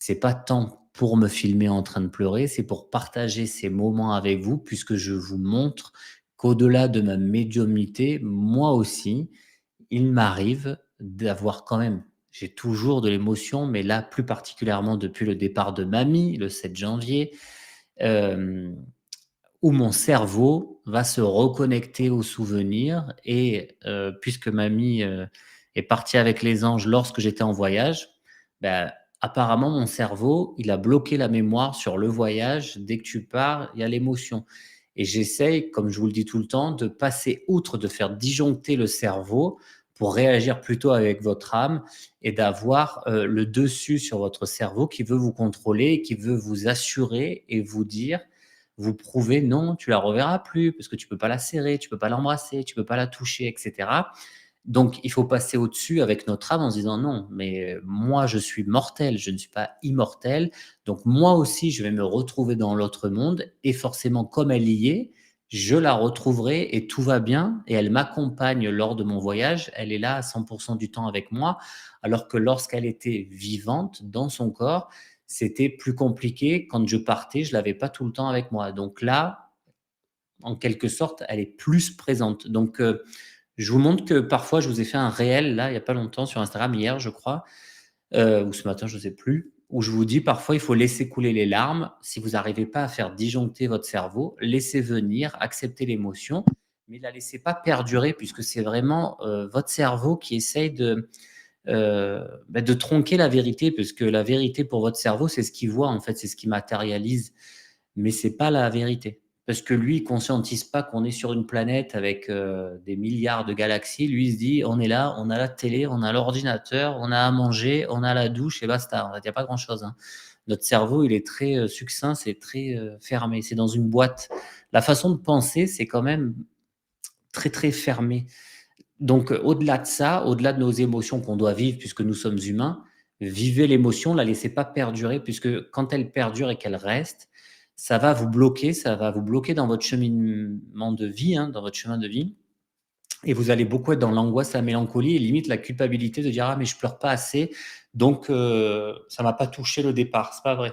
c'est pas tant pour me filmer en train de pleurer, c'est pour partager ces moments avec vous puisque je vous montre qu'au-delà de ma médiumnité, moi aussi, il m'arrive d'avoir quand même j'ai toujours de l'émotion, mais là, plus particulièrement depuis le départ de mamie, le 7 janvier, hem, où mon cerveau va se reconnecter aux souvenirs et puisque mamie, est partie avec les anges lorsque j'étais en voyage, bah, apparemment mon cerveau, il a bloqué la mémoire sur le voyage. Dès que tu pars, il y a l'émotion et j'essaye, comme je vous le dis tout le temps, de passer outre, de faire disjoncter le cerveau pour réagir plutôt avec votre âme et d'avoir, le dessus sur votre cerveau qui veut vous contrôler, qui veut vous assurer et vous dire vous prouver: «Non, tu la reverras plus parce que tu peux pas la serrer, tu peux pas l'embrasser, tu peux pas la toucher» et cetera. Donc il faut passer au-dessus avec notre âme en se disant: «Non, mais moi je suis mortel, je ne suis pas immortel, donc moi aussi je vais me retrouver dans l'autre monde et forcément comme elle y est, je la retrouverai et tout va bien et elle m'accompagne lors de mon voyage. Elle est là à 100 du temps avec moi». Alors que lorsqu'elle était vivante dans son corps, c'était plus compliqué. Quand je partais, je l'avais pas tout le temps avec moi. Donc là, en quelque sorte, elle est plus présente. Donc, je vous montre que parfois, je vous ai fait un réel là, il y a pas longtemps sur Instagram, hier je crois, ou ce matin, je sais plus, où je vous dis parfois il faut laisser couler les larmes. Si vous n'arrivez pas à faire disjoncter votre cerveau, laissez venir, acceptez l'émotion, mais la laissez pas perdurer puisque c'est vraiment, votre cerveau qui essaye de tronquer la vérité, puisque la vérité pour votre cerveau, c'est ce qu'il voit en fait, c'est ce qu'il matérialise, mais c'est pas la vérité. Parce que lui, il conscientise pas qu'on est sur une planète avec, des milliards de galaxies. Lui, il se dit: «On est là, on a la télé, on a l'ordinateur, on a à manger, on a la douche et basta». En fait, il y a pas grand chose, hein. Notre cerveau, il est très, succinct, c'est très, fermé, c'est dans une boîte. La façon de penser, c'est quand même très, très fermé. Donc, au-delà de ça, au-delà de nos émotions qu'on doit vivre puisque nous sommes humains, vivez l'émotion, la laissez pas perdurer puisque quand elle perdure et qu'elle reste, ça va vous bloquer dans votre cheminement de vie, hein, dans votre chemin de vie et vous allez beaucoup être dans l'angoisse, la mélancolie et limite la culpabilité de dire: «Ah mais je pleure pas assez donc ça m'a pas touché le départ». C'est pas vrai.